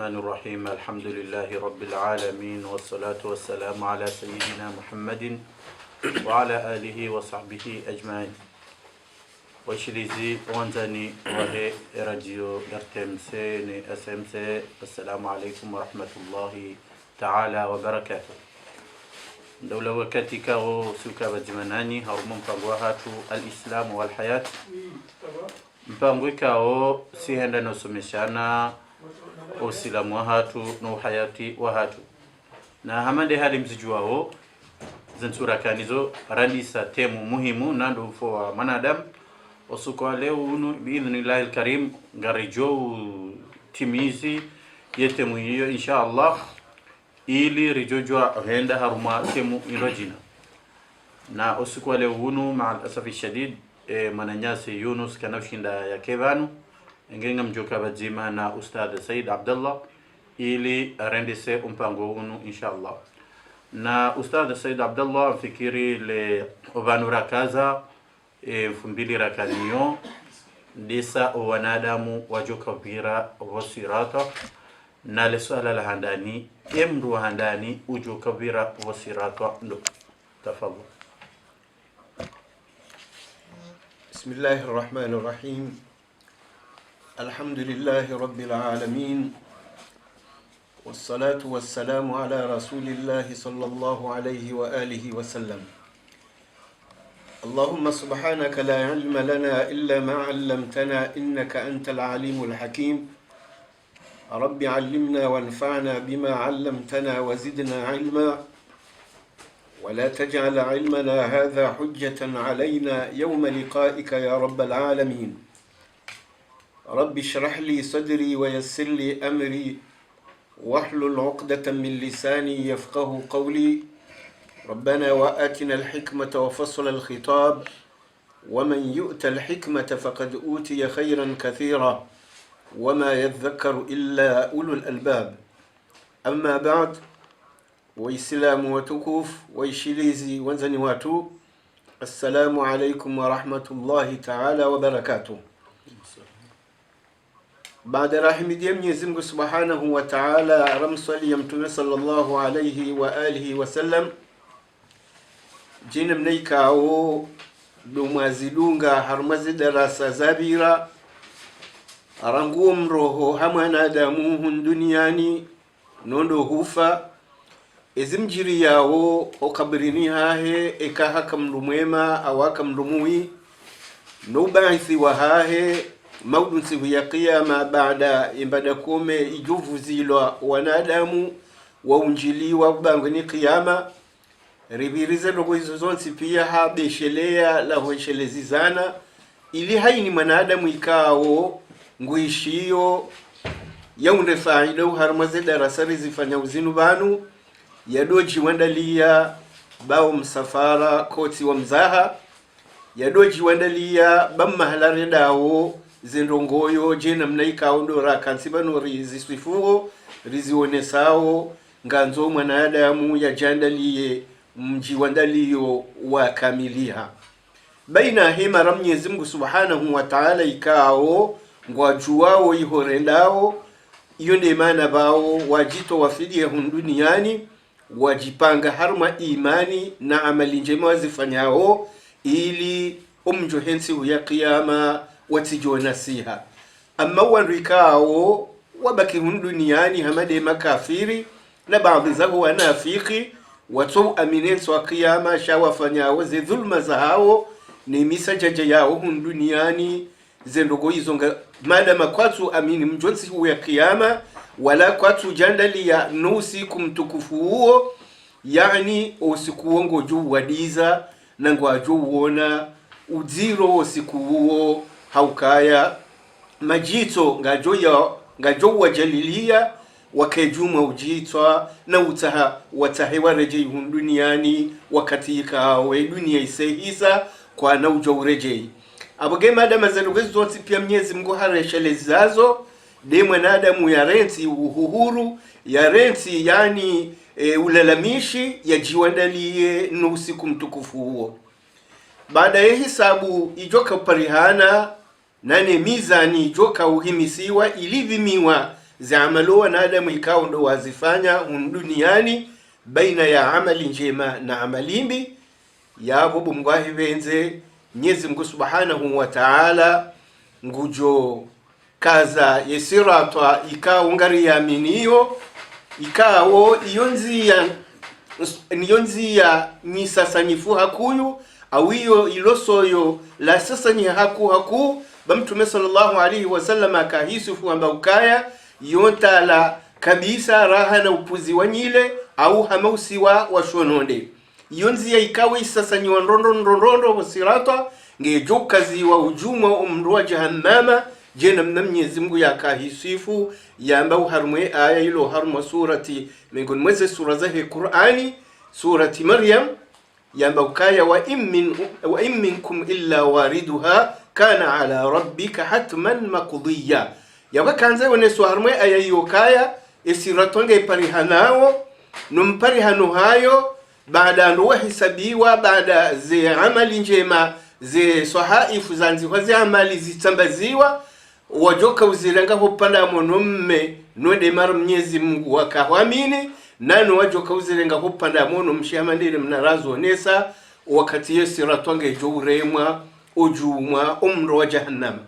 الرحمن الرحيم الحمد لله رب العالمين والصلاة والسلام على سيدنا محمد وعلى آله وصحبه أجمعين. وشليزي وانزاني وهي راديو RTMC SMC. السلام عليكم ورحمة الله تعالى وبركاته. دولة وكاتيكا وسوكا بجماناني هرمون فانغوهاتو الإسلام والحياة. Mpango ikao sihenda nosomeshana usilamu wa hatu na uhayati wa hatu na hamande hali mzijuao zentura kanizo randisa temu muhimu nando ufo wa manadamu osuko leo unu biidhnillahi alkarim ngarijo timizi yetemu hiyo inshallah ili rijojwa henda haruma temu ilojina na osuko leo unu maal asafi shadid mananyasi Yunus kanafshinda ya kevanu ngenga mjoka bajima na Ustadh Said Abdullah ili arendese mpango unu inshallah. Na Ustadh Said Abdullah fikiri le ovanura kaza fumbili rakaniyo disa wanadamu wajoka vira wasirata na le swala la handani emru handani ujoka vira wasirata ndo tafadhali. بسم الله الرحمن الرحيم الحمد لله رب العالمين والصلاة والسلام على رسول الله صلى الله عليه وآله وسلم اللهم سبحانك لا علم لنا إلا ما علمتنا إنك أنت العليم الحكيم رب علمنا وانفعنا بما علمتنا وزدنا علما ولا تجعل علمنا هذا حجة علينا يوم لقائك يا رب العالمين رب اشرح لي صدري ويسر لي أمري واحلل عقدة من لساني يفقه قولي ربنا وآتنا الحكمة وفصل الخطاب ومن يؤت الحكمة فقد أوتي خيرا كثيرا وما يذكر إلا أولو الألباب أما بعد Waislamu watukufu, waishilizi wanzani watu, assalamu alaikum wa rahmatullahi ta'ala wa barakatuh. Baada rahimidia Mwenyezi Mungu Subhanahu wa Ta'ala, ramsali ya Mtume sallallahu alayhi wa alihi wa sallam, jina mnaikao dumazidunga harumazi darasa zabira aranguo mroho hamwanadamu duniani nondo hufa ezimjiri yawo okabirini hahe ekaha kamrumwema awaka mrumui nubaithi wa hahe maudunsi huya qiyama baada imbada kome ijuvu zilwa wanadamu waunjiliwa bangani qiyama ribirize logo hizo zonsi pia habeshelea la hoeshelezizana ili haini manadamu ikao nguishiyo yaunde faida uharmaze darasari zifanya uzinu banu yadoji wandalia bao msafara koti wa mzaha yadoji wandalia bamahalare dawo zindongoyo jena mnaika ondora kansibano riziswifuo rizionesao nganzo mwanadamu ya jandalie mji wandalio wa kamiliha baina hema Mwenyezi Mungu Subhanahu wa Ta'ala ikao ngwajuao ihorendao iyo ndio maana bao wajito wafidie duniani wajipanga haruma imani na amali njema wazifanyao ili umjohensi ya kiyama watijona siha. Amma wanrikao wabaki duniani hamade makafiri na baadhi zao wanafiki watu aminensi wa kiyama shawafanyao ze dhulma zao ni misajaja yao duniani zendogo izonga madama kwatu amini mjonsi ya kiyama wala kwatu jandali ya nusiku mtukufu huo yani usiku wongo juu wadiza na ngwa juu uona uziro usiku huo haukaya majito ngajo wajalilia wakejuma ujitwa na watahewa rejei duniani wakati ikawe dunia isehisa kwa na ujo urejei aboge madama zelugezo zonsi pia Mwenyezi Mungu hareshelezazo de mwanadamu ya renti uhuru ya renti yani ulalamishi ya jiwandalie nusiku mtukufu huo baada ya hisabu ijoka parihana nane mizani ijoka uhimisiwa ilivimiwa ziamalo wanadamu ikawa ndo wazifanya duniani baina ya amali njema na amalimbi yabo bumgwahi benze Mwenyezi Mungu Subhanahu wa Ta'ala ngujo kaza yesiratwa ikawa ngari yaminiyo ikawo iyonzia ni sasa nyifu hakuyu awiyo ilosoyo la sasa ni haku bamtume sallallahu alaihi wasallam akahisufu amba ukaya yontala kabisa raha na upuzi wanyile au hamausi wa shononde yonzia ikawa sasa ni wanrondo wasirata ngejokazi wa ujuma umru wa jahannama jena Mwenyezi Mungu yakahisifu yamba uharumwe aya ilo harumwa surati miongoni mweze sura za Qur'ani surati Maryam yamba ukaya wa in minkum illa wariduha kana ala rabbika hatman maqdiya yaba kanze woneso harumwe aya yokaya esiratonge parihanao numparihano hayo baada ndo hisabiwa baada ze amali njema ze sahaifu zanziwa ze amali zitambaziwa wajoka uzirenga hopanda monomme node mara Mwenyezi Mungu wakahwamini nano wajoka uzirenga hopanda mono mshiamandire mnarazo nesa wakati yesiratwange jouremwa ujumwa umro wa jahannam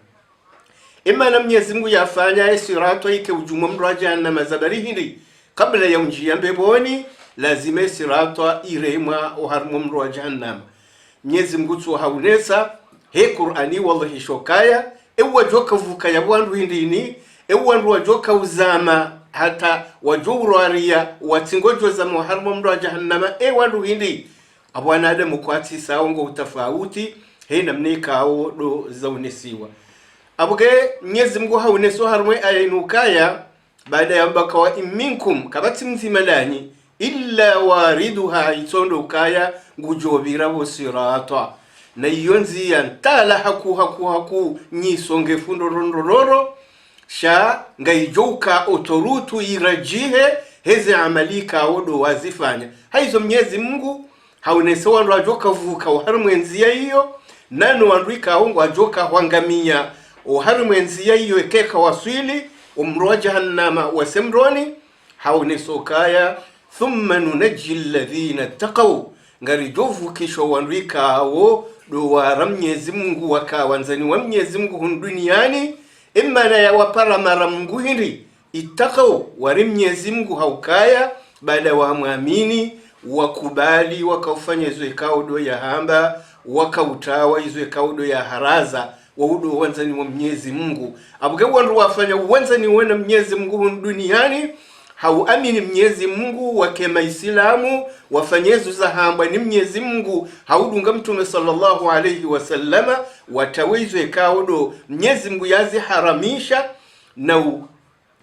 imana Mwenyezi Mungu yafanya yesiratwa ike ujumwa umro wa jahannam zabari hindi kabla ya unjia mbeboni lazima yesiratwa iremwa uharmu umro wa jahannam Mwenyezi Mungu tu haunesa he Qur'ani wallahi shokaya ewa joka vuka ya wandu hindini ewa wajoka uzama hata wajouruaria watingojo za muharmu mru wa jahannama wandu hindi abwana adamu kwati saongo utafauti he namnika au do zaunesiwa abuge Mwenyezi Mungu hauneso harmwe ayinukaya baada ya mbaka wa iminkum kabati mzimalani illa wariduha itondo ukaya ngujobira bosirata na yonzi yantala haku nyisonge fundo rondororo sha ngaijoka otorutu irajihe heze amalika odo wazifanya haizo Mwenyezi Mungu haunese wandu ajoka vuka uharumwenzia hiyo nano wandu ikaongo ajoka wangamia uharumwenzia hiyo ekeka waswili umroa jahannama wasemroni hauneso kaya thumma nunajji alladhina taqaw ngari jovu kisho wandu ikao do wara Mwenyezi Mungu wakawanzani wa Mwenyezi Mungu duniani imana ya wapara mara Mungu hindi itakao wari Mwenyezi Mungu haukaya baada wa muamini wakubali wakaufanya hizo ikao do ya hamba wakautawa hizo ikao do ya haraza waudo wanzani wa Mwenyezi Mungu abuge wandu wafanya wanzani wana Mwenyezi Mungu duniani hauamini Mwenyezi Mungu wakema Islamu wafanyezu za hamba ni Mwenyezi Mungu haudunga mtume sallallahu alayhi wasallama watawizo ekaudo Mwenyezi Mungu yazi haramisha na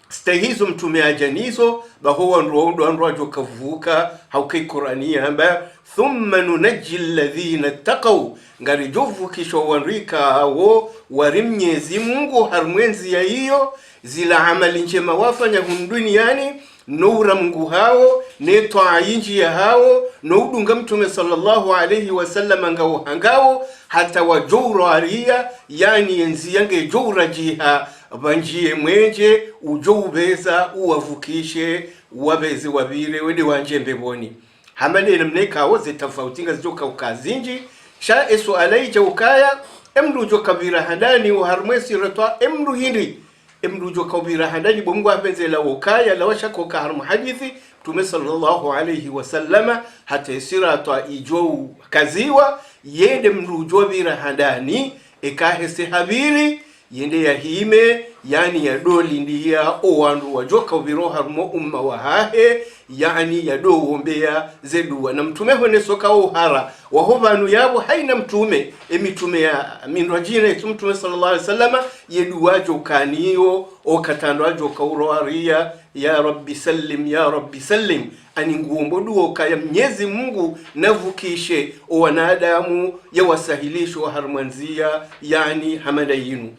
stahizo mtume ajanizo baho wandu wajoka vuka haukai Qur'ani hamba thumma nunajji alladhina taqaw ngari jovu kisho wanrika awo wari Mwenyezi Mungu harmwenzi ya hiyo zila amali njema wafanya duniani nura Mungu hao netwa inji ya hao noudunga mtume sallallahu alayhi wasallam ngao hangao hata wajouraria yani enzi yange jourajiha banjie mwenje ujoubeza uwavukishe wabeze wabire wede wanje mbeboni hamane namneka woze tofautinga zijoka ukazinji sha esu alaija ukaya emdu joka bira hadani uharmwesi retwa emdu hindi emdu joka bira hadani bongo apenze la ukaya la washako ka harmu hadithi tume sallallahu alayhi wasallama hata isiratwa ijo kaziwa yende mdu jo bira hadani ekahese habiri yende ya hime yani ya doli ndiya owandu wajoka ubiroha mo umma wahahe yani ya do wombea zeduwa na mtume hone soka uhara wahobanu yabo haina mtume emitume ya minrajine mtume sallallahu alaihi wasallama yeduwajo kaniyo okatandwa joka uroaria ya rabbi sallim ani nguombo duo kaya Mwenyezi Mungu navukishe wanadamu ya wasahilisho harmanzia yani hamadayinu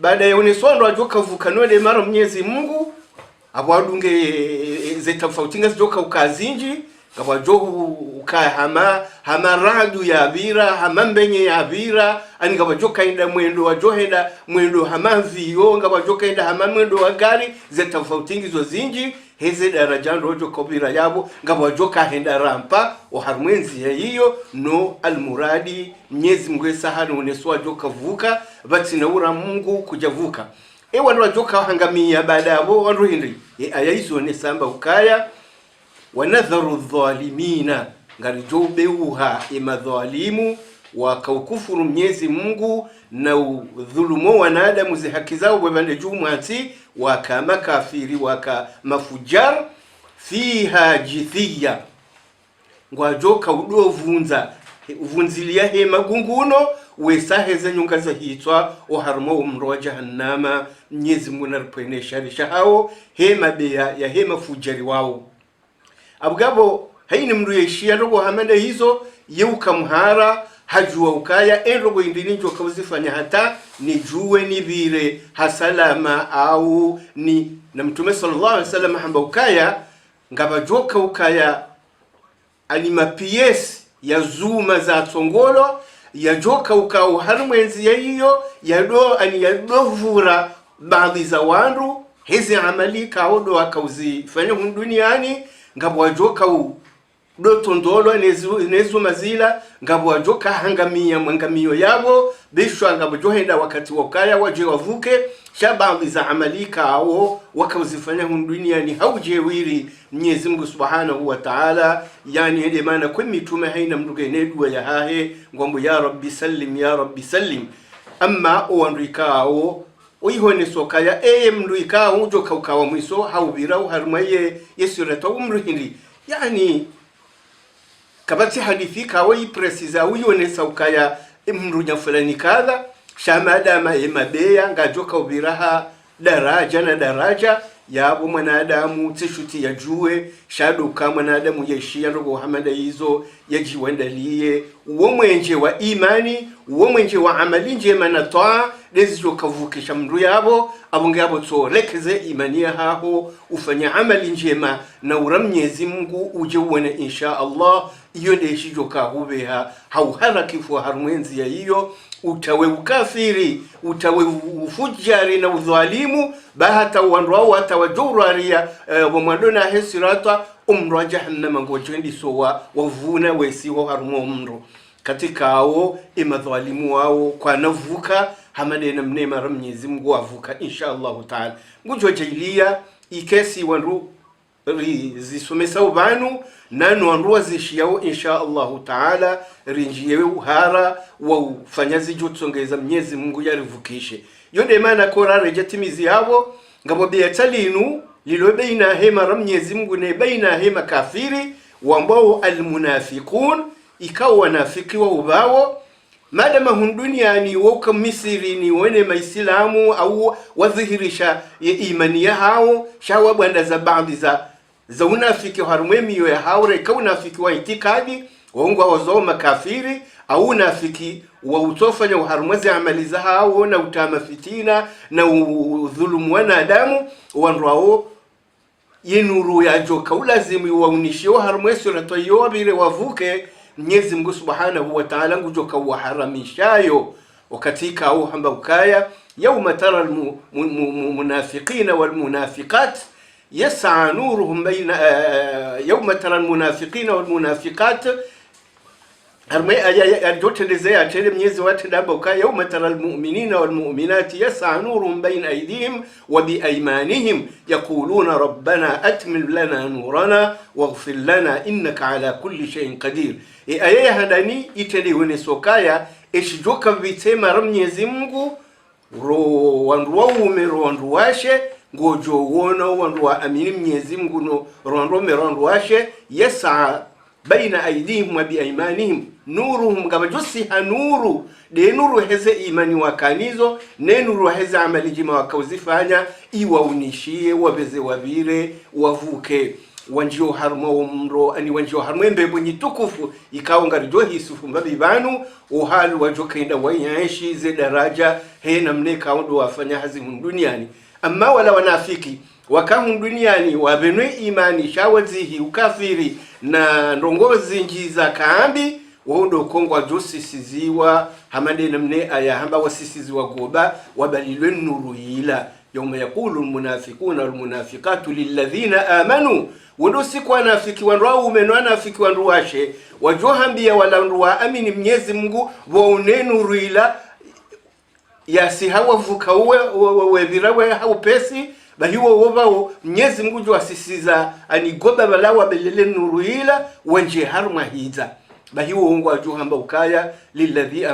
baada ya uniswando ajoka vukanode mara Mwenyezi Mungu abwadunge zetafautinga zijoka ukazinji abwajohu ukaya hama radu ya vira hama mbenye ya vira ani ngaba joka inda mwendo wa johenda mwendo hama viyo ngaba joka inda hama mwendo wa gari ze tofautingi zo zinji heze daraja rojo kobira yabo ngaba joka henda rampa o harmwenzi ya hiyo no almuradi Mwenyezi Mungu sahani uneswa joka vuka batina ura Mungu kujavuka wandu wajoka hangamia baada yabo wandu hindi ayaizo ne samba ukaya wanadharu dhalimina ngari jobeuha imadhalimu wakaukufuru Mwenyezi Mungu na udhulumu wanadamu zi haki zao bwebande jumati waka makafiri waka mafujar fiha jithiya ngwajoka udovunza uvunzilia hema gunguno wesaheze nyunga za hitwa oharmo umro wa jahannama Mwenyezi Mungu narpene sharisha hao hema beya ya hema fujari wao abugabo haini mru yeshia rogo hamanda hizo yeuka mhara hajua ukaya enrogo indini njoka uzifanya hata nijuwe nibire hasalama au ni na Mtume sallallahu alaihi wasallam hamba ukaya ngaba joka ukaya anima PS ya zuma za tsongolo ya joka ukao harmwenzi ya hiyo ya do ani ya dovura baadhi za wandu hizi amali kaodo akauzifanya duniani ngabo wajoka do tondolo nezu mazila ngabo wajoka hangamia mwangamio yabo bishwa ngabo johenda wakati wakaya waje wavuke shabaadhi za amali kao wakauzifanya duniani haujewiri Mwenyezi Mungu Subhanahu wa Ta'ala yani ile maana kwa mitume haina mduge nedwa ya hahe ngombo ya rabbi sallim amma oandikao oihone sokaya mduikao joka ukawa mwiso haubirau harmaye yesurata umruhindi yani kabati hadithi kawa precisa uyone sokaya mrunya fulani kadha shamada mabeya ngajoka ubiraha daraja yabo mwanadamu tishuti ya juwe shaduka mwanadamu yeshia rogo hamada hizo yajiwendalie uwo mwenje wa imani uwo mwenje wa amali njema na toa dezizo kavukisha mru yabo abunge yabo tsolekeze imani haho ufanya amali njema na uramnyezi Mungu uje uone insha Allah iyo ndeshijo kahubeha hauharakifu harmwenzi ya hiyo utawe ukafiri utawe ufujari na udhalimu bahata wandu wao hata wajuraria wamwadona hesirata umru jahannama ngojendi sowa wavuna wesiho harumo mru katika hao imadhalimu wao kwa navuka hamadena mnema Mwenyezi Mungu avuka insha Allah Taala ngujo jailia ikesi wandu zisomesa ubanu nanu wandu zishiao insha Allah Taala rinjiyewe uhara wa ufanyazi jutsongeza Mwenyezi Mungu yarivukishe yode maana kora rejatimizi yabo ngabo beatalinu lilo baina hema Mwenyezi Mungu ne baina hema kafiri wambao almunafiqun ikawa wanafiki wa ubao madama duniani woka Misri ni wone maislamu au wadhihirisha imani yao shawa bwanda za baadhi za unafiki harumwemi ya haure ka unafiki wa itikadi waungwa wazo makafiri au unafiki wa utofanya uharumwezi amali za hao na utama fitina na udhulumu wanadamu wanrao yenuru ya joka ulazimu waunishio harumwezi ratoyo bire wavuke Mwenyezi Mungu Subhanahu wa Ta'ala ngujoka waharamishayo wakatika au hamba ukaya yauma tara almunafiqina walmunafiqat yas'a nuruhum bayna yauma tara almunafiqina walmunafiqat harmai ajoteleze atele Mwenyezi wa Ta'ala ukaya yauma tara almu'minina walmu'minati yas'a nuruhum bayna aydihim wa biaymanihim yaquluna rabbana atmim lana nurana waghfir lana innaka ala kulli shay'in qadir ayaya hadani itende wene sokaya eshijoka vitema Mwenyezi Mungu ro wandu waume ro wandu washe ngojo wona wandu wa amini Mwenyezi Mungu no ro wandu washe yasa baina aidihim wa biaymanihim nuruhum gabajusi hanuru de nuru heze imani wakanizo ne nuru heze amali jima wakauzifanya iwaunishie wabeze wabire wavuke wanjio harmo mro ani wanjio harmo mbebo nyitukufu ikawa ngarijo hisufu mbabi banu uhali wajokenda wayashi ze daraja he namne kaundo wafanya hazi duniani amma wala wanafiki wakahu duniani wabenwe imani shawazihi ukafiri na ndongozi njiza kaambi wondo kongwa josisiziwa hamade namne aya hamba wasisiziwa goba wabalilwe nuru ila yawma yaqulu almunafiquna walmunafiqatu lilladhina amanu wondo sikwa nafiki wanrau umenwa nafiki wanruashe wajohambia wala nruwa amini Mwenyezi Mungu waone nuru ila yasi hawavuka uwe virawe haupesi bahiwo wobao Mwenyezi Mungu jo asisiza anigoba balawa belele nuru ila wanje harma hiza bahiwo ngo ajuhamba ukaya lilladhi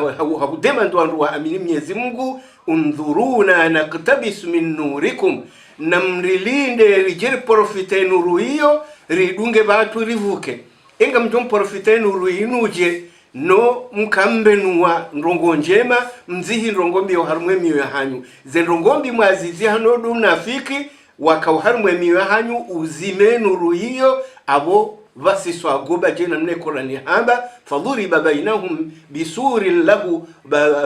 hudema ndo anruwa amini Mwenyezi Mungu undhuruna naktabis min nurikum namrilinde rijir profite nuru hiyo ridunge batu rivuke enga mjom profite nuru inuje no mkambenua ndongo njema mzihi ndongombi harumwe miyo hanyu ze ndongombi mwazizi hano dumnafiki wakauharumwe miyo hanyu uzime nuru hiyo abo vasiswa goba jena mne Qur'ani hamba fadhuriba bainahum bisurin lahu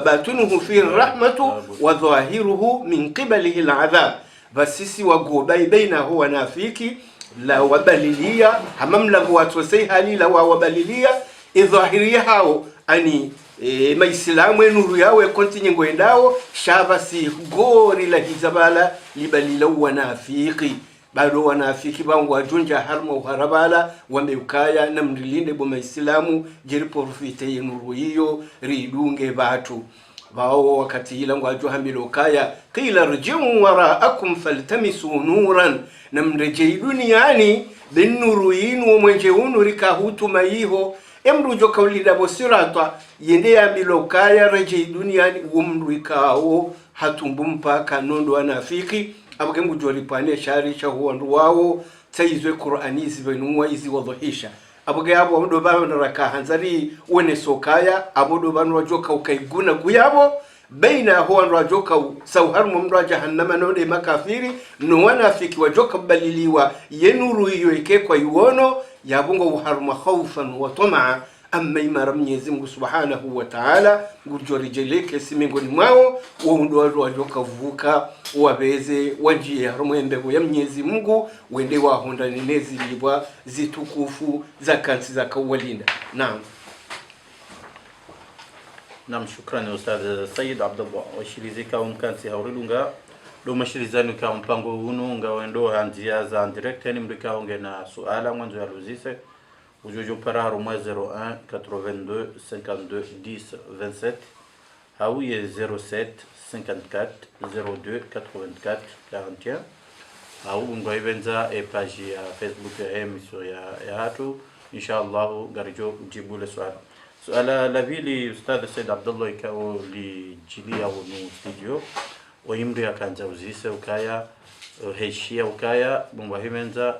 batunuhu fi rahmatu wa dhahiruhu min qibalihi al'adhab vasisi wa goba bainahu wa nafiki la wabalilia hamamlagu watosei hali la wabalilia idhahiria hao ani maislamu nuru yawe kontinye ngoendao shabasi gori la hizabala libalila wanafiki bado wanafiki bangu wajunja harma uharabala wameukaya na mrilinde bo maislamu jiri profite nuru hiyo ridunge batu bao wakati ila ngwaju hamilokaya qila rji'u wara'akum faltamisu nuran namrejei duniani bin nuru yinu mwenje unuri kahutuma hiyo emrujo kaulida bosirata yende ya milokaya rejei duniani umruikao hatumbu mpaka nondo wanafiki abage ngujori pane shari shaho ndu wao tsaizwe Qur'ani zibenwa izi wadhihisha abage abo ndo bana raka hanzari wone sokaya abodo bana wajoka ukaiguna kuyabo baina huwa ndo wajoka sauharmu mndo jahannama node makafiri no wanafiki wajoka baliliwa yenuru hiyo ikekwa yuono yabungo uharma khawfan wa tamaa amma imara Mwenyezi Mungu Subhanahu wa Ta'ala ngujori jeleke simingoni mwao waundo wajoka vuka wabeze wajie harumwembego ya Mwenyezi Mungu wende wahonda nenezi libwa zitukufu za kansi za kawalinda. Naam, shukrani Ustadh Said Abdullah washilizika umkansi haurilunga do mashilizani ka mpango hunu ngawendo hanzia za direct yani mrika onge na suala mwanzo ya luzise ujojo para harumo 01 82 52 10 27 hawiye 07 54 02 84 41 au ngoibenza e page ya Facebook ya emission ya hatu inshallah garijo jibule suala la vili Ustadh Said Abdullah ikao li jili au no studio ويمري akanza uzise ukaya heshia ukaya bumbahimenza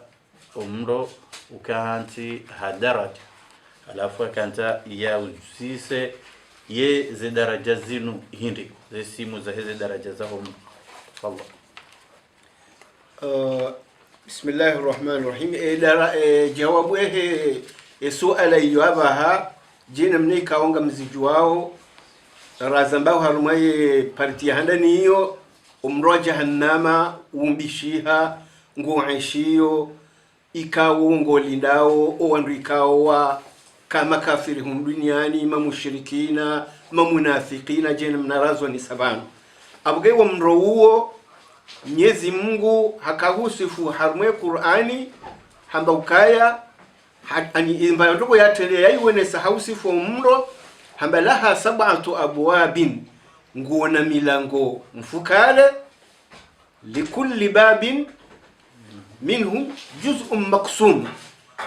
umro ukahanti hadarat alafu akanza ya uzise ye ze daraja zinu hindi ze simu za hizi daraja za hum Allah. Bismillahir Rahmanir Rahim. Jawabu suala yabaha jina mni kaonga mziju wao razambao harumaye parti handani hiyo umro jahannama umbishiha nguaishiyo ikawo ngolindao owandu ikawa kama kafiri hum duniani mamushrikina mamunafikina jena mnarazwa ni sabana abuge wa mro huo Mwenyezi Mungu hakahusifu harumwe Qur'ani hamba ukaya ani imbayo ndoko yatele yaiwene sahausifu mro hamba laha sab'atu abwabin nguona milango mfukale likulli babin minhu juz'un maqsum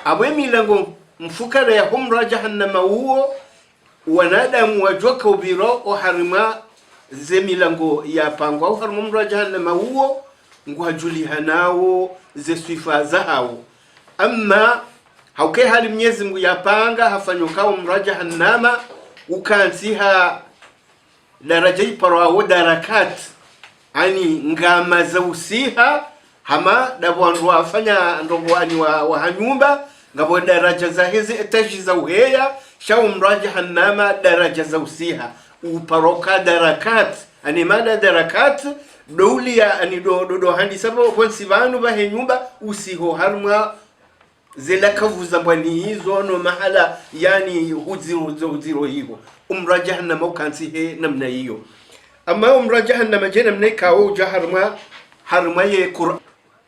abwe milango mfukale ya humra jahannama huo wanadamu wajoka ubiro o harima ze milango ya pangwa au harima humra jahannama huo ngwajuli nao ze sifa zao amma hauke hali Mwenyezi Mungu yapanga hafanyukao humra jahannama ukansiha daraja iparawo darakat ani ngama za usiha hama dabwandu wafanya ndongo ani wa hanyumba ngabo daraja za hizi etaji za uheya shau mraja hanama daraja za usiha uparoka darakat ani mada darakat doulia ani do handi sabo konsi vanu bahe nyumba usiho harma zela kavuza mbani hizo no mahala yani huziro hiyo umra jahannama ukansi he namna hiyo. Ama umra jahannama jena mnaikawo harma ye Qur'an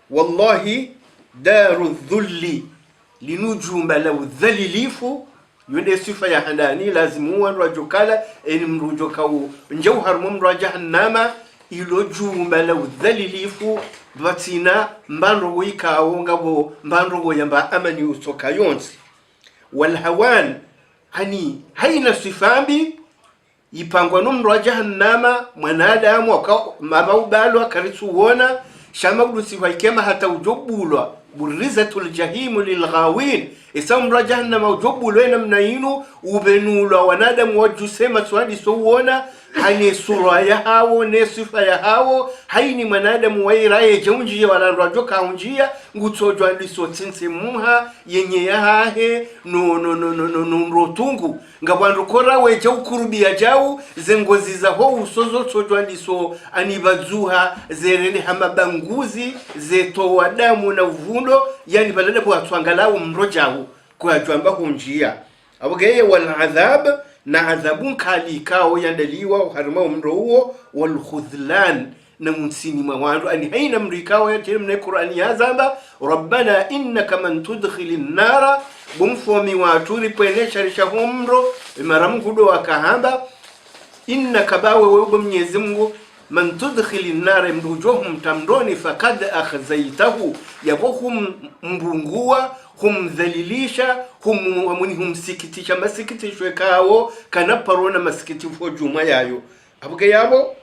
wallahi daru dhulli linujumba law dhalilifu yunde sifa ya handani lazimu wanrajo kala eni mrujo kawo njau harma umra jahannama ilo jumba law dhalilifu batina mbando wikawo ngabo mbando yamba amani usoka yonsi wal hawan hani haina sifambi ipangwa numro jahannama mwanadamu mabaubalwa akarisuona shama budusiwa ikema hata ujobulwa burizatul jahimu lilghawin isamra jahannama ujobulwa namna yinu ubenulwa wanadamu wajusema swadi sowona hani sura ya hawo ne sifa ya hawo haini mwanadamu wairaye jeunjia walandrajoka unjia ngutsojwa ndiso tsinse muha yenye ya hahe no rotungu ngabandukora weje ukurubia jau zengozi za ho usozo tsojwa ndiso anibazuha zerene hamabanguzi zeto wadamu na uvundo yani balade bwa twangalawo mrojawu kwa jwamba hunjia abugeye wal adhab na adhabun kali kao yandaliwa harma umro huo wal khudhlan na munsini mawandu ani haina mrikao ya tirimne Qur'ani ya zamba rabbana innaka man tudkhilin nara bumfomi waturi pwene sharisha humro maramukudo wakahamba innaka bawe wewe Mwenyezi Mungu man tudkhilin nara mrujohum tamroni fakad akhzaitahu yabohum mbungua humdhalilisha humsikitisha masikitishwe kawo kanaparona masikitifo juma yayo abuke yabo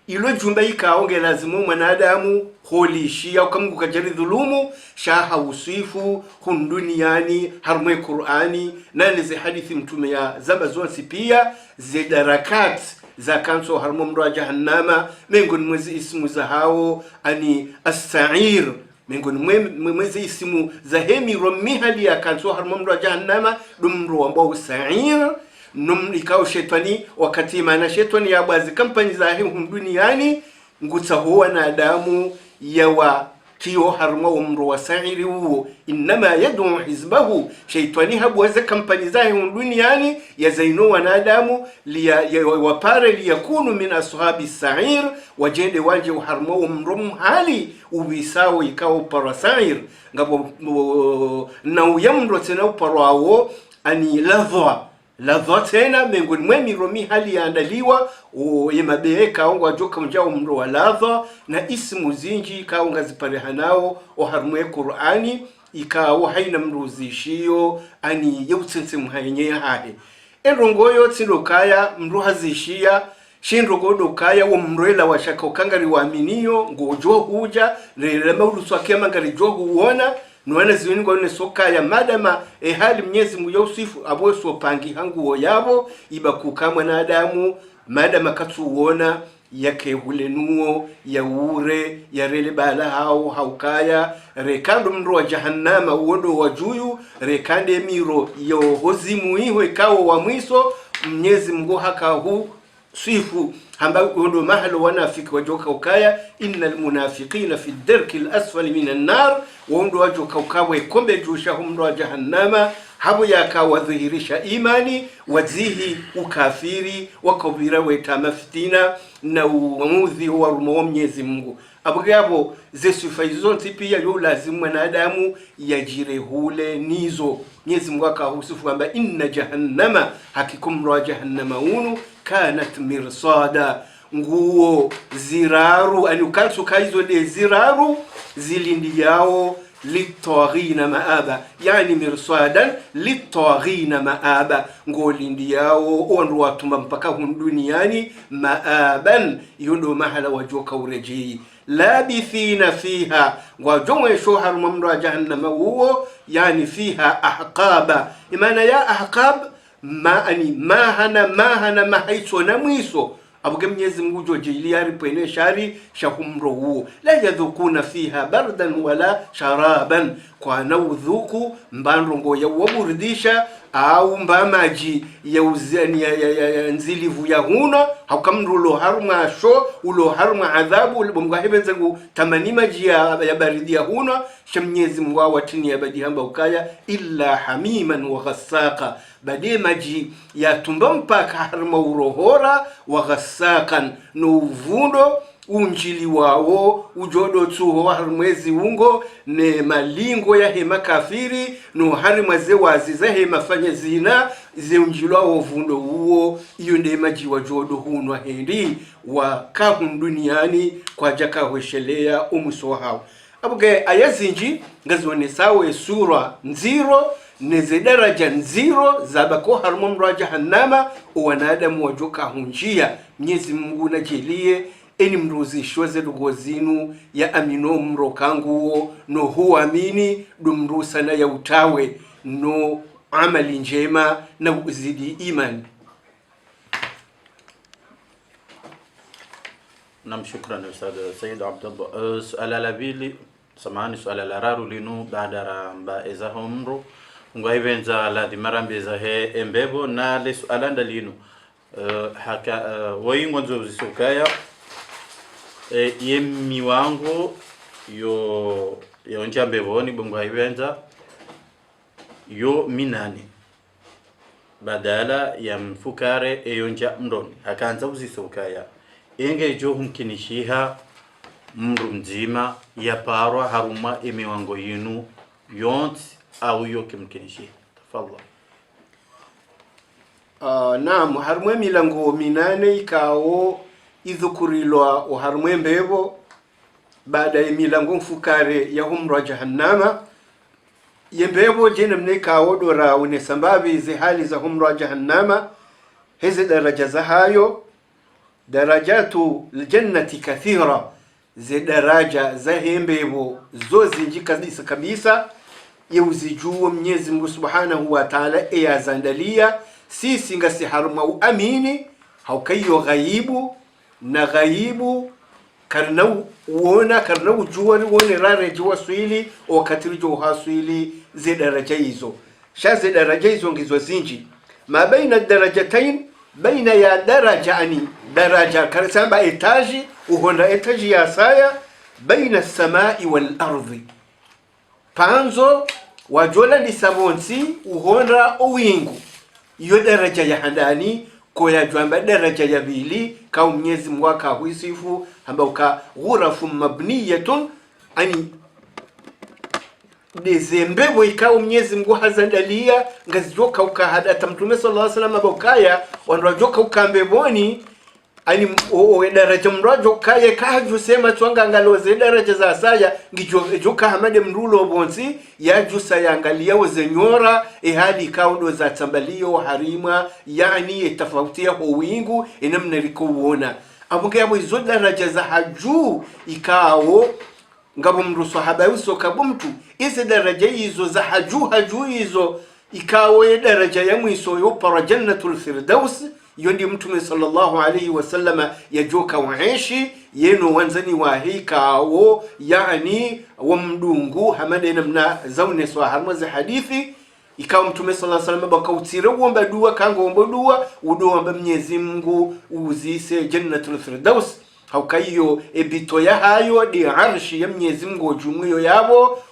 ilo jumba ikawo nge lazimu mwanadamu holishia ukamungu kajari dhulumu shaha usifu hunduniani harumwe Qur'ani nani ze hadithi mtume ya zamba zonsi pia ze darakat za kanso harumwe mro jahannama mengoni mwezi ismu za hao ani as-sa'ir mengoni mwezi isimu za hemi romihali ya kanso harumwe mro jahannama dumro ambao sa'ir num ikao shetani wakati maana shetani ya baadhi kampani za hemu duniani ngutsa huwa na damu yawa kiyo harma umro wa sa'iri huo inma yad'u hizbahu shetani habwaza kampani za hemu duniani ya zaino wanadamu wapare liyakunu min ashabi sa'ir wajende wanje harma umro hali ubisawo ikao para sa'ir ngabo na uyamro tena uparawo ani ladha tena mengoni mwemi romi hali yaandaliwa yemabehe kaongo wajoka mjao mro wa ladha na ismu zinji kaonga ziparehanao harumwe Qur'ani ikawo haina mruzishio ani yewutsense muhayenye hahe enrongoyo tsilokaya mruhazishia shinrogodo kaya umrela washaka ukangari waaminiyo ngojo huja lelema uluswakia mangari johu uona nuwana ziweni kwa soka ya madama hali Mwenyezi Mungu Yusufu aboso pangi hangu yabo ibakuka mwanadamu madama katsuona yake hulenuo ya ure ya rele bala hao haukaya rekando mro wa jahannama uondo wa juyu rekande miro yo hozimu iwe kawo wa mwiso Mwenyezi Mungu hakahu sifu hamba uondo mahalo wanafiki wajoka ukaya innal munafiqina fi ad-darki al-asfali minan nar uondo wajoka ukawe kombe jusha humro wa jahannama habo yakawadhihirisha imani wazihi ukafiri wakabira wetama fitina na uamuzi wa rumo Mwenyezi Mungu abugabo zesifa izonti pia yo lazimu mwanadamu yajire hule nizo Mwenyezi Mungu akahusifu kwamba inna jahannama hakikum ra jahannama unu kanat mirsada nguo ziraru anukansu kaizo de ziraru zilindi yao litaghina maaba yani mirsadan litaghina maaba ngolindi yao ondu watuma mpaka duniani maaban yundo mahala wajoka ureji labithina fiha wajonwe shohar mamra jahannama huo yani fiha ahqaba imana ya ahqab maani mahana mahaiso na mwiso abuge Mwenyezi Mungu jojili pwene shari shahumro huo la yadhukuna fiha bardan wala sharaban kwa naudhuku mbandrongo ya waburidisha au mbamaji ya uzani ya nzilivu ya huna haukamrulo haruma sho ulo haruma adhabu mbwa hebenza ngu tamanimaji ya baridi ya huna shamnyezi mwa watini ya badi hamba ukaya illa hamiman wa ghasaqa badi maji ya tumbampa haruma urohora wa ghasakan no uvundo unjili wawo ujodo tuho harumwezi ungo ne malingo ya hema kafiri no harima ze waziza hema fanya zina ze unjili wawo vundo uo iyo nde maji wa jodo hunwa hendi wa kahun duniani kwa jaka hweshelea umuso hao abuge ayazinji ngazwane sawe sura nziro neze daraja nziro zabako harumwa mra jahannama uwanadamu wajoka hunjia Mwenyezi Mungu najelie eni mruzishwe zedugo zinu ya amino mro kanguo no huamini dumrusana ya utawe no amali njema na uzidi imani. Nam shukran Ustadh Said Abdullah. Suala la pili, samahani, suala la raru linu badara mba eza homro ngwaivenza la dimarambeza he embebo na le suala ndalinu haka waingwanzo uzisukaya yemi wangu yo njambe voni bungwa iwenza yo minani badala ya mfukare eyonja mroni hakanza uzisukaya enge jo humkinishiha mru mzima ya parwa haruma emiwango yinu yont au yo kimkinishiha tafadhali. Naam, harumwe milango minane ikawo idhukurilwa uharumwe mbebo baada ya milango mfukare ya humra jahannama yembebo jene mnekawo dora unesambabi ze hali za humra jahannama hizi daraja za hayo darajatu aljannati kathira ze daraja za hembebo zozi njika kabisa yeuzijuwa Mwenyezi Mungu Subhanahu wa Ta'ala eyazandalia sisi ngasi haruma uamini haukayo ghaibu na ghaibu karna uona karna ujuwa uone rare jiwa swili wakati jo haswili ze daraja hizo shaze daraja hizo ngizo zinji ma baina darajatain baina ya darajani daraja karsamba etaji uhonda etaji ya saya baina samai wal ardi panzo wajola lisabonsi uhonda uwingu iyo daraja ya handani ko ya jwamba daraja ya bili ka Mwenyezi Mungu akahuisifu ambao ka ghurafu mabniyatun ani dezembebo ikawa Mwenyezi Mungu hazandalia ngazijoka ukahada Mtume sallallahu alaihi wasallam abokaya wanrajoka ukambeboni ani o daraja mrajo kaya kahaju sema twanga ngaloze daraja za saya ngijoka hamade mrulo bonzi ya jusa yangalia wazenyora hali kaundo za tambalio harima yani tofautia ho wingu enamna likuona abuge abo izo daraja za haju ikawo ngabo mru sahaba uso kabumtu izi daraja hizo za haju hizo ikawo daraja ya mwiso yo para jannatul firdaus yondi Mtume sallallahu alayhi wasallam yajoka waishi yeno wanzani wa hikawo yani wamdungu hamade namna zaune swa harmazi hadithi ikawa Mtume sallallahu alayhi wasallam bakautira uomba dua kango omba dua udoomba Mwenyezi Mungu uzise jannatul firdaus haukayo ebito ya hayo di arshi ya Mwenyezi Mungu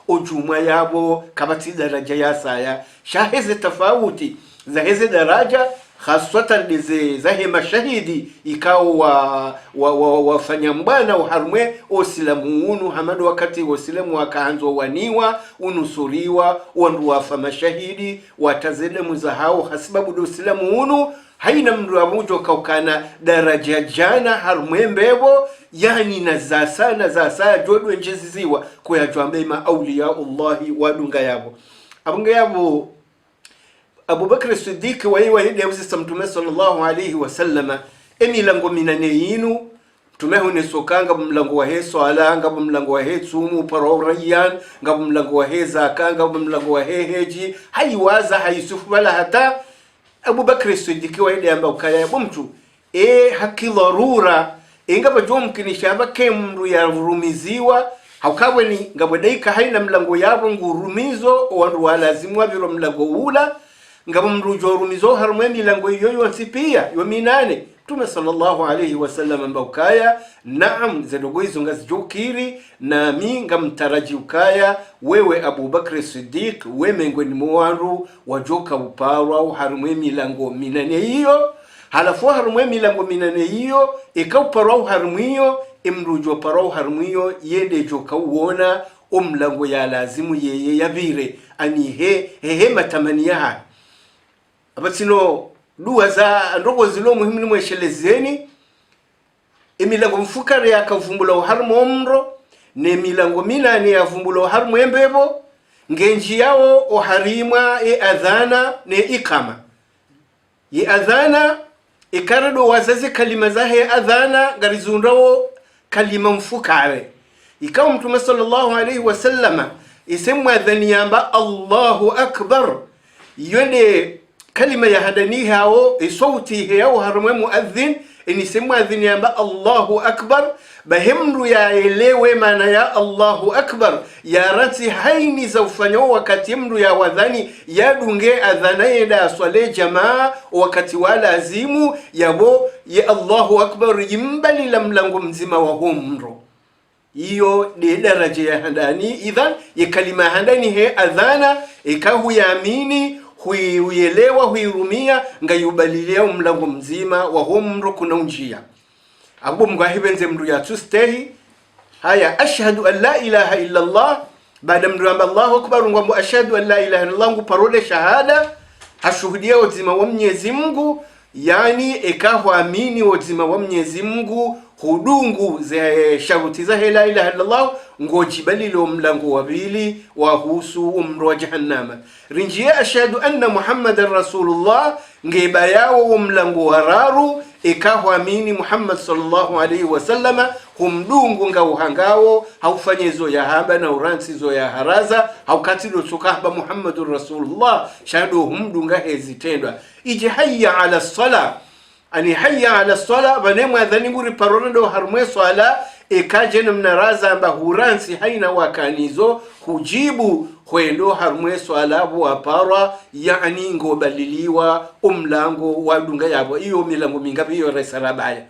ojumwa yabo kabati daraja ya saya shaheze tofauti za heze daraja khaswatan lize zahe mashahidi ikawa wafanya mbana uharumwe osilamu hamadu wakati osilamu wakaanzwa waniwa unusuriwa wandu wafa mashahidi watazedemu za hao hasibabu osilamu haina mdu wa mujo kaukana daraja jana harumwe mbebo yani na za sana jodu njeziziwa kwa ya juambe maauliya Allahi wadunga yabo abunga yabo Abu Bakr Siddiq wa hidi ya Mtume sallallahu alayhi wasallam emilango minane yinu tumeho ne sokanga mlango wa he swala ngabo mlango wa he tsumu paroriyan ngabo mlango wa he zakanga ngabo mlango wa he heji haiwaza haisufu wala hata Abu Bakr Siddiq wa hidi amba ukaya bomtu hakidharura ngabo jomkinishaba kemru ya rumiziwa haukawe ni ngabo daika haina mlango yabo ngurumizo wandu walazimu wabiro mlango ula ngabo mrujorumizo harumwe milango iyo yonsi pia yo minane. Mtume sallallahu alayhi wasallam mbakaya naam zedogo izo ngazijukiri na minga mtaraji ukaya wewe Abu Bakr Siddiq wemengo ni mwaru wajoka uparwa au harumwe milango minane hiyo. Halafu harumwe milango minane hiyo ikauparwa harumwiyo imrujo parwa harumwiyo yende joka uona omlango ya lazimu yeye yavire ani he matamania abatino dua za ndogo zilo muhimu ni mweshelezeni emilango mfukare yakavumbula uharmu omro ne milango minane yavumbula uharmu embebo ngenji yao oharimwa adhana ne ikama ye adhana ikarado wazazi kalima zahe adhana garizundawo kalima mfukare ikawa Mtume sallallahu alayhi wasallama isemwa adhani yamba Allahu akbar yone kalima ya hadani hao sauti yao harumwe muadhin inisemwa adhani yamba Allahu akbar bahimru ya elewe maana ya Allahu akbar ya rati haini za ufanyo wakati mru ya wadhani ya dunge adhana yenda swale jamaa wakati wala azimu yabo ya Allahu akbar yimbali la mlango mzima wa humro iyo de daraja ya handani idhan ye kalima handani he adhana ikahu yaamini huielewa huirumia ngayubalilia mlango mzima wa humro kuna njia abo mgahibenze mru ya tustehi haya ashhadu an la ilaha illa Allah baada mru amba Allahu akbar ngombo ashhadu an la ilaha illa Allah parole shahada hashuhudia uzima wa Mwenyezi Mungu yani ikahu amini uzima wa Mwenyezi Mungu hudungu za sharuti za la ilaha illa Allah ngojibalilo mlango wa pili wa husu umro wa jahannama rinjia ashhadu anna Muhammadar Rasulullah ngeba yao mlango wa raru ikahu amini Muhammad sallallahu alayhi wasallama humdungu ngauhangao haufanyezo ya haba na uransi zo ya haraza haukatilo sukahba Muhammadur Rasulullah shahadu humdunga hezitendwa ije hayya ala sala ani hayya ala sala banemu adhani nguri parolendo harumwe swala ikaje mnaraza amba huransi haina wakanizo hujibu kwendo harumwe swala wa para yani ngobaliliwa umlango wadunga yabo iyo milango mingapi iyo resarabaya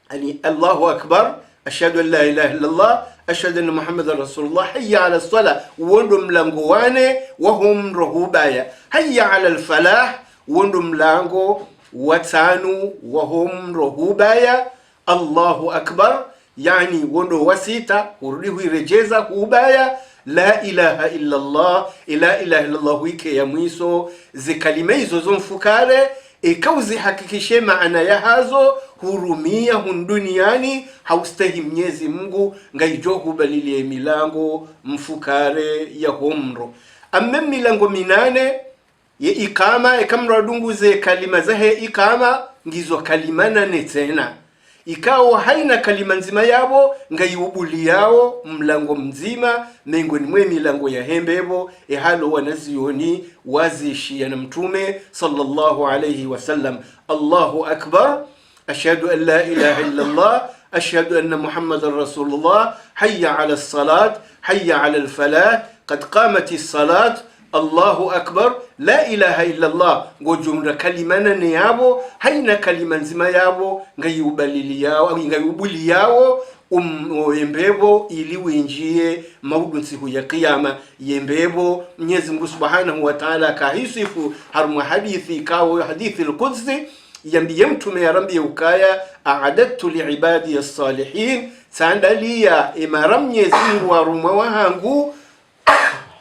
ani Allahu akbar ashhadu an la ilaha illa Allah ashhadu anna Muhammadar Rasulullah hayya ala sala wondo mlango wane wa hum ruhubaya hayya ala al falah wondo mlango watanu wa hum ruhubaya Allahu akbar yani wondo wasita urudi huirejeza kubaya la ilaha illa Allah ila ilaha illa Allah wike ya mwiso zikalima hizo zomfukare ikauzi hakikishe maana ya hazo hurumia hunduniani haustahi Mwenyezi Mungu ngaijohu balilie milango mfukare ya humro amme milango minane ye ikama ekamra dunguze kalima zahe ikama ngizo kalimana netena ikawa haina kalima nzima yabo ngayubuli yao mlango mzima mengoni mwe milango ya hembebo ehalo wanazioni wazishia na Mtume sallallahu alayhi wasallam Allahu akbar ashhadu an la ilaha illa Allah ashhadu anna Muhammadar Rasulullah hayya ala as-salat hayya ala al-falah qad qamatis salat Allahu akbar la ilaha illa Allah ngojumra kalimana ne yabo haina kalima nzima yabo ngayubalili yao ngayubuli yao yembebo ili winjie maudu nsiku ya kiyama yembebo Mwenyezi Mungu Subhanahu wa Ta'ala kahisifu harmu hadithi kawo hadithi al-Qudsi yambiye Mtume ya Rabbi ukaya a'adadtu li'ibadi as-salihin sandalia imara Mwenyezi Mungu waruma wahangu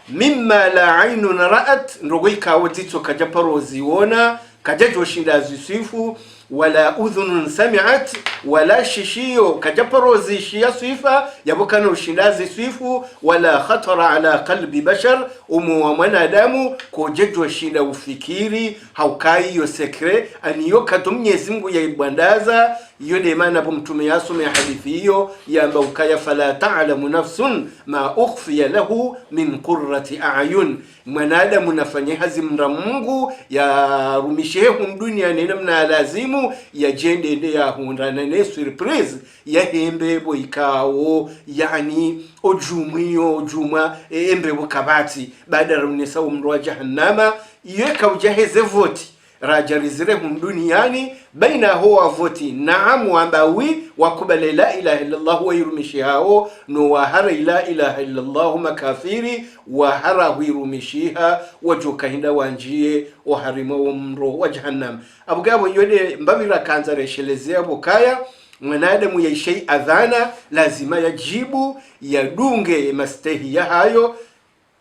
mimma la aynun ra'at ndogoika wazito kajaparo ziona kajajo shinda zisifu wala udhunun sami'at wala shishio kajaparo zishia sifa yabokana ushindazi sifu wala khatara ala qalbi bashar wa mwanadamu kojejo shinda ufikiri haukai yo sekre aniyo Mwenyezi Mungu yaibwandaza iyo de maana hapo mtume yasome hadithi hiyo yamba ukaya fala ta'lamu nafsun ma ukhfiya lahu min qurrati a'yun. Mwanadamu nafanya hazi mra Mungu ya rumishehu dunia nena mna lazimu ya jende nde ya hundana ne surprise ya hembebo ikao yani ojuma embebo kabati baada runesa umro jahannama yeka ujaheze voti rajarizire duniani baina huwa voti naam wambawi wakubali la ilaha illallah wa yurumishi hao no wahara la ilaha illallah makafiri wahara huirumishiha wajuka hinda wanjie waharima umro wa jahannam. Abugabo yode mbabira kanza reshelezea bukaya mwanadamu yaishai adhana lazima yajibu yadunge mastehi ya hayo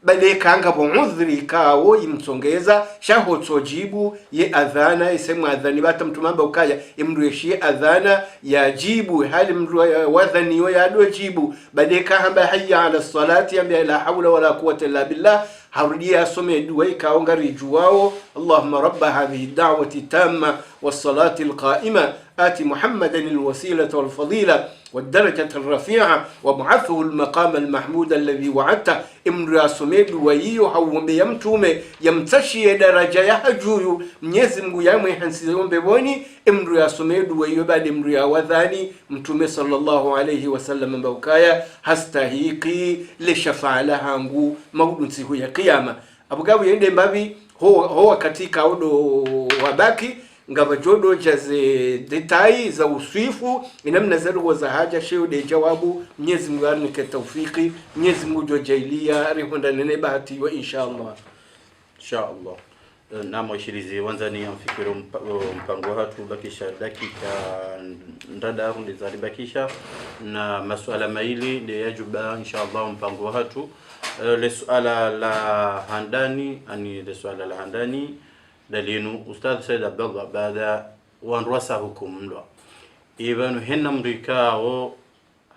bale kanga bonudhri kawo imtsongeza shaho tsojibu ye adhana isemu adhani bata mtumamba ukaya imrueshie adhana yajibu hali mru wadhani yo yado jibu bale kahamba hayya ala salati ya la hawla wala quwwata illa billah harudia asome dua ikaonga rijuwao Allahumma rabba hadhihi da'wati tamma was-salati al-qa'ima آتي محمدا الوسيلة والفضيلة والدرجة الرفيعة وابعثه المقام المحمود الذي وعدته. امرؤ سميد ويو هو بيمتومه يمتشي درجة يحجو Mwenyezi Mungu yamwe hansiombe boni امرؤ سميد ويو بعد امرؤ وذاني متومه صلى الله عليه وسلم بوكايا hastahiki lishafa'a lahangu maudun siku ya kiyama. Abugabu yende mbabi ho katika odo wabaki ngaba jodo jaze detai za uswifu inamna zaruwa za haja sheo de jawabu. Mwenyezi Mungu anike tawfiki, Mwenyezi Mungu jojailia rihonda nene bahati wa inshallah. Inshallah. Na mwishirizi wanzani amfikiru mpango hatu bakisha dakika ndada hundi zari bakisha na masuala maili de yajuba inshallah mpango hatu le suala la handani ani le suala la handani dalinu Ustadh Said Abdallah baada wanruasa hukumlwa ibanu henna mrikao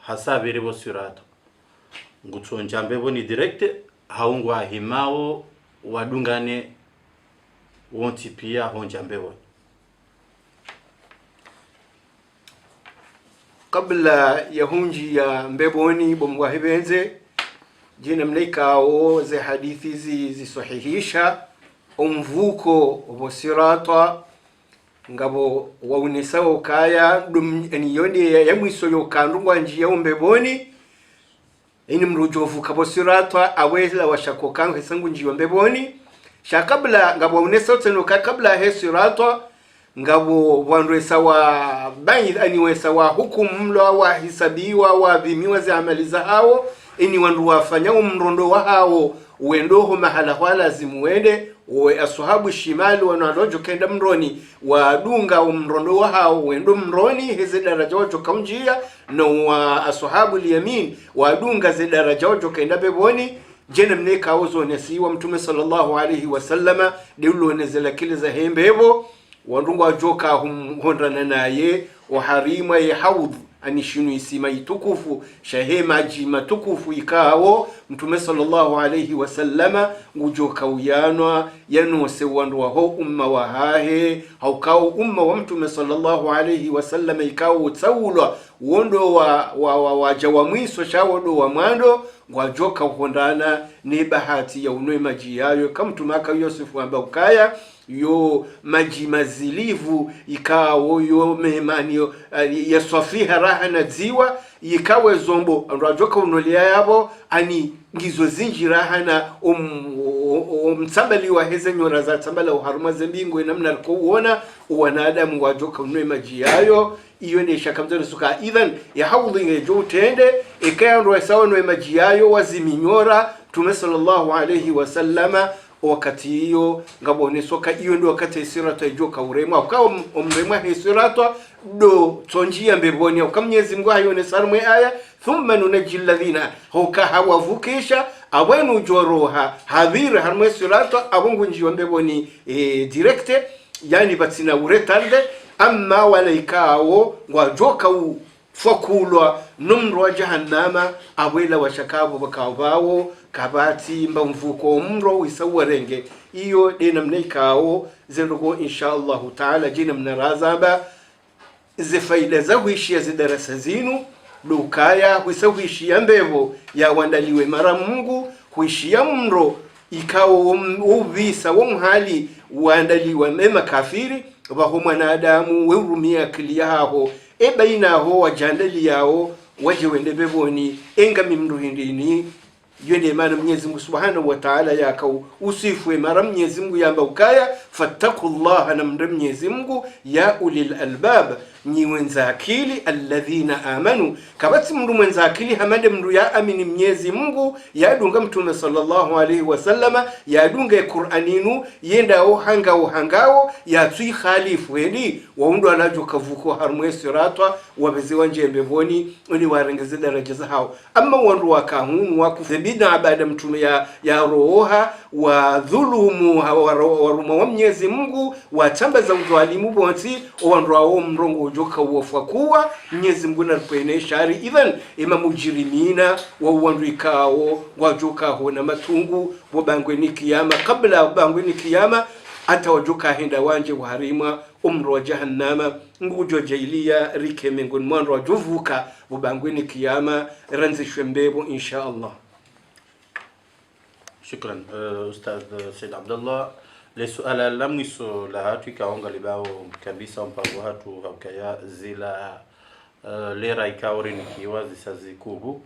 hasabiri bo sirata ngutsonjambe boni direct haungwa himao wadungane wonti pia honjambe boni kabla ya hunji ya mbeboni bomwa hibenze jina mnaikao ze hadithi zisahihisha umvuko obosirata ngabo waunisao kaya dum eniyode ya mwiso yokandungwa njia umbeboni ini mrujovu kabosirata awela washakokanga sangu njia umbeboni shakabla ngabo waunisao tenoka kabla hesirata ngabo wanresa wa bayi aniwesa wa hukumlo wa hisabiwa wa vimiwa za amali za hao ini wandu wafanya umrondo wa hao uendoho mahala kwa lazimu wende we ashabu shimali wanalojo kenda mroni wadunga umrondo wa hao wendo mroni hizi daraja wajo kaunjia na wa ashabu liyamin wadunga zi daraja wajo kenda beboni jene mneka ozo nesiwa mtume sallallahu alaihi wasallama diulo nezela kile za hembevo wandunga wajoka hondana naye waharima ye haudhu anishinu isima itukufu shahema jima tukufu ikao mtume sallallahu alayhi wasallama ngujoka uyanwa yanose wandu wa ho umma wa hahe haukao umma wa mtume sallallahu alayhi wasallama ikao utsaulwa wondo wa jawamwiso shawodo wa mwando ngwajoka uhondana ni bahati ya unwe maji yayo kama tumaka Yosefu amba ukaya yo maji mazilivu ikao yo memani ya safiha raha na ziwa ikawe zombo rajoka unolia yabo ani ngizo zinji raha na mtsambali wa heze nyora za tsambala uharuma zembingo namna kuona wanadamu wajoka unwe maji yayo iyo ne shakamzana suka idhan ya haudhi ngejo utende ikayandwa sawa nwe maji yayo waziminyora tume sallallahu alayhi wasallama wakati hiyo ngabone soka hiyo ndio wakati sirata ijoka urema ukao umrema hisirata do tonjia mbeboni au Mwenyezi Mungu ayone sarmwe aya thumma nunajil ladhina hoka hawavukisha awenu joroha hadhira harmwe sirata abungu njiwa mbeboni direct yani batsina uretarde amma walaikao ngwajoka fokulwa numro wa jahannama awela washakabu bakawao kabati mbamvuko umro wisawarenge iyo dena mnaikao zerugo inshallah taala jina mnarazaba ze faida za huishia ze darasa zinu lukaya huisa huishia mbevo ya wandaliwe mara Mungu huishia mro ikawo uvisa wa mhali wandaliwa mema kafiri waho mwanadamu weurumia akili yaho bainaho wajandali yao waje wende bevoni enga mimru hindini yende maana Mwenyezi Mungu Subhanahu wa Ta'ala yakau usifwe mara Mwenyezi Mungu yamba ukaya fattakullaha na Mwenyezi Mungu ya ulil albab ni wenza akili alladhina amanu kabati mndu mwenza akili hamande mndu ya amini Mwenyezi Mungu ya dunga Mtume sallallahu alaihi wasallama ya dunga Qur'aninu yenda hangao ya tui khalifu edi waundo anajo kavuko harmwe siratwa wabezi wanje mbevoni ni warengeze daraja zao amma wandu wakahunu wakufebida abada Mtume ya roha wa dhulumu waruma wa Mwenyezi Mungu watambaza udhalimu bonti wandu wao mrongo joka uofa kuwa Mwenyezi Mungu naripene shari idhan ima mujirimina wa wandu ikao wajoka hona matungu wabangwe ni kiyama kabla wabangwe ni kiyama hata wajoka henda wanje waharima umro wa jahannama ngujo jailia rike mengun mwandu wajovuka wabangwe ni kiyama ranzishwe mbebo insha Allah. Shukran Ustadh Said Abdullah. Le suala la mwiso la hatu ikaonga libao kabisa mpango hatu haukaya zila lera ikaori nikiwa zisazi kubu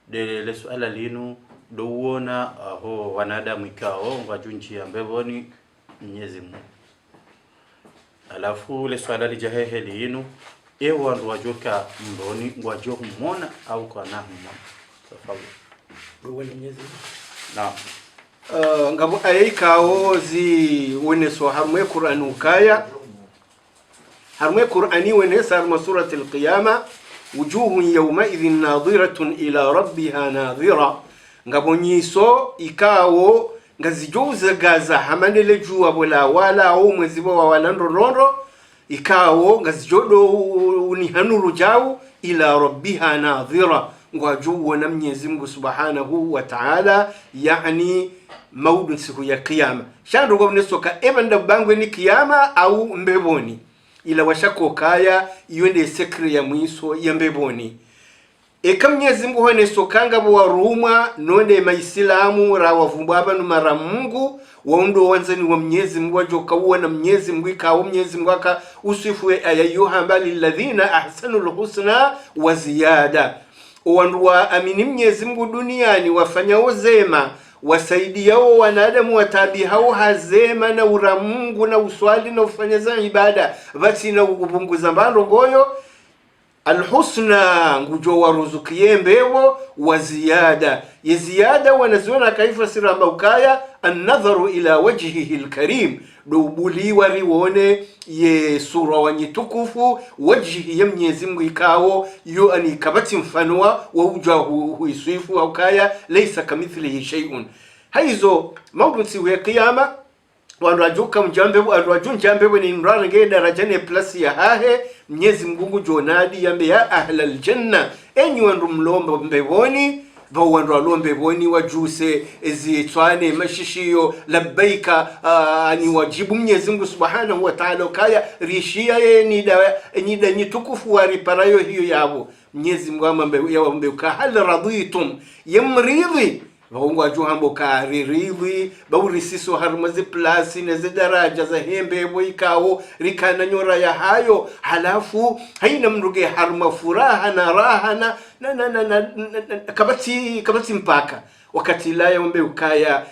de le suala linu douona ho wanadamu ikao ngajunchi ya mbevoni Mwenyezi Mungu. Alafu le suala lijahehe linu wandu wajoka mboni wajoka mona au kwa nahu safawu wewe Mwenyezi na ngabo ayikao zi weneso harmwe Qur'an ukaya harmwe Qur'ani wenesa harma suratul qiyama wujuhun yawma idhin nadhiratun ila rabbiha nadhira ngabo nyiso ikao ngazijoza gaza hamandele juwa bola wala au mwezibo wa walandorondo ikao ngazijodo unihanuru jau ila rabbiha nadhira ngwajuwa na Mwenyezi Mungu Subhanahu wa Ta'ala yani maudun siku ya kiyama shandu gomne soka ebanda bangwe ni kiyama au mbeboni ila washako kaya yende sekre ya mwiso ya mbeboni kam Mwenyezi Mungu hone sokanga bo waruma nonde maislamu rawavumbwa banu mara Mungu waundo wanzani wa Mwenyezi Mungu wajoka uona Mwenyezi Mungu ikawo Mwenyezi Mungu aka usifwe ayayuha mbali alladhina ahsanul husna wa ziyada wandu wa amini Mwenyezi Mungu duniani wafanya wazema wasaidiao wanadamu watabihao hazema na uramungu na uswali na ufanyaza ibada vati na kupunguza mbando ngoyo alhusna ngujo waruzukiye mbewo wa ziyada ya ziyada wanaziona kaifa siramba ukaya an-nadharu ila wajhihi al-karim dubuli wariwone ye sura wanyitukufu wajhi ya Mwenyezi Mungu ikao yo ani kabati mfanwa wa ujahu huisifu au kaya laysa kamithlihi shay'un haizo mawduti ya kiyama wanrajuka mjambe wanrajunjambe ni mrange darajane plus ya hahe Mwenyezi Mungu jonadi yambe ya ahlal janna enyi wandu mlomba mbevoni bawandu alombe boni wajuse ezitwane mashishiyo labbaika ani wajibu Mwenyezi Mungu Subhanahu wa Ta'ala kaya rishia nida nyitukufu wari parayo hiyo yabo Mwenyezi Mungu amambe yawambe ka hal raditum yamridhi waungu ajuhambo ka ridhi baurisiso harumazi plasi neze daraja za hembe boikao rikana nyora ya hayo halafu haina mruge haruma furaha na raha na kabati mpaka wakati la yombe ukaya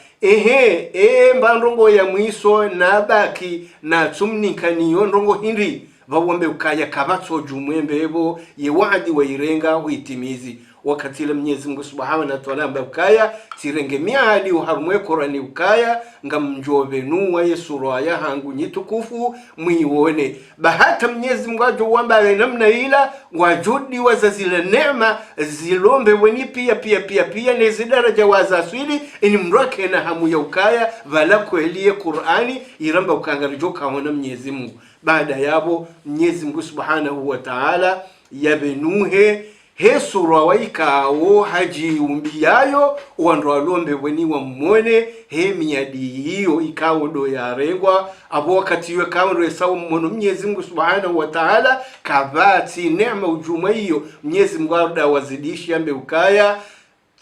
mbandongo ya mwiso na baki na tumnika niyo ndongo hindi vawombe ukaya kabatso jumwembe ebo ye wadi wa irenga huitimizi wakati la Mwenyezi Mungu Subhanahu wa Ta'ala mbakaya tirenge miadi uharumwe Qur'ani ukaya ngamjobe nuwa yesura ya hangu nyitukufu muione bahata Mwenyezi Mungu ajowamba namna ila wajudi wazazila neema zilombe weni pia nezi daraja wazaswili ini mrake na hamu ya ukaya vala kweliye Qur'ani iramba ukangarijoka hona Mwenyezi Mungu baada yabo Mwenyezi Mungu Subhanahu wa Ta'ala yabenuhe he sura waikawo haji umbiyayo wandu alombe weni wa mwone he miyadi hiyo ikawo do yaregwa abo wakati ywe kawo ndo esawo mwono Mwenyezi Mungu subhanahu wa ta'ala kabati neema ujuma hiyo Mwenyezi Mungu arda wazidishi ambe ukaya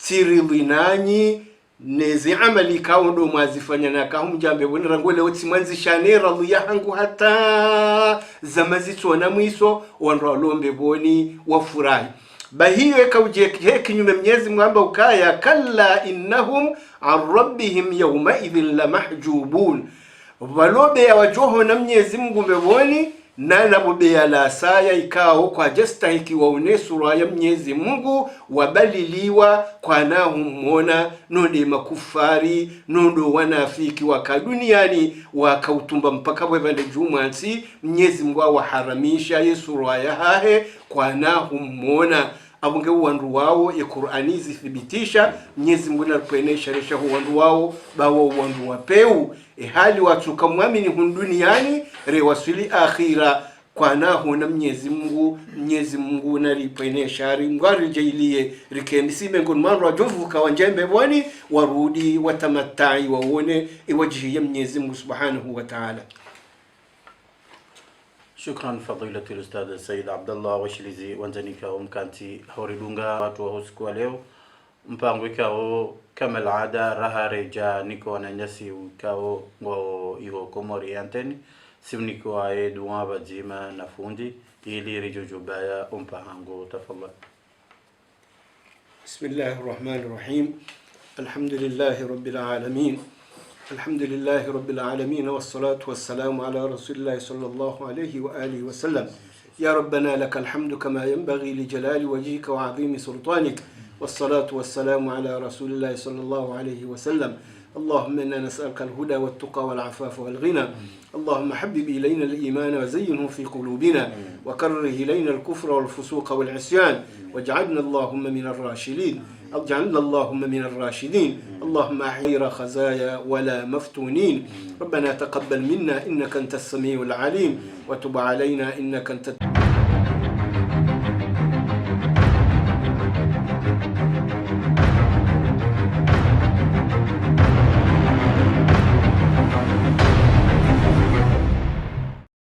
tirili nanyi nezi amali ikawo ndo mwazifanya na kahumu jambe weni rangole oti mwanzi shanera luya hangu hata zamazito na mwiso wandu alombe weni wafurahi bahiyo ekaujeke kinyume Mwenyezi Mungu ukaya kalla innahum an rabbihim yawma idhin lamahjubun walobe ya wajoho na Mwenyezi Mungu mbeboni na nabobe ya la saya ikao kwa jesta hiki waone sura ya Mwenyezi Mungu wabaliliwa kwa nahumona node makufari nondo wanafiki waka duniani wakautumba mpaka wevande jumansi Mwenyezi Mungu waharamisha sura ya hahe kwa nahumona abunge wandu wao ya Qur'ani zithibitisha Mwenyezi Mungu anapoenesha resha wandu wao bawo wandu wapeu hali watu kamwamini duniani rewasili akhira kwa naho na Mwenyezi Mungu nalipoenesha ringwari jailie rikemsime ngon maro jovu kawanjembe bwani warudi watamatai waone iwajhi ya Mwenyezi Mungu subhanahu wa ta'ala. شكرا فضيلة الأستاذ السيد عبد الله وشليزي وانزنيكا ومكانتي هوريدونغا watu wa usiku wa leo mpango ikao kama العادة raha reja niko na nyasi ukao ngo iho komori anteni simniko ae duwa bajima na fundi ili rijujubaya mpango tafadhali. Bismillahir Rahmanir Rahim. Alhamdulillahi Rabbil Alamin. الحمد لله رب العالمين والصلاة والسلام على رسول الله صلى الله عليه وآله وسلم. يا ربنا لك الحمد كما ينبغي لجلال وجهك وعظيم سلطانك والصلاة والسلام على رسول الله صلى الله عليه وسلم. اللهم إنا نسألك الهدى والتقى والعفاف والغنى. اللهم حبب إلينا الإيمان وزينه في قلوبنا وكره إلينا الكفر والفسوق والعصيان واجعلنا اللهم من الراشدين. اجعلنا اللهم من الراشدين. اللهم أحيي خزايا ولا مفتونين. ربنا تقبل منا إنك أنت السميع العليم وتب علينا إنك أنت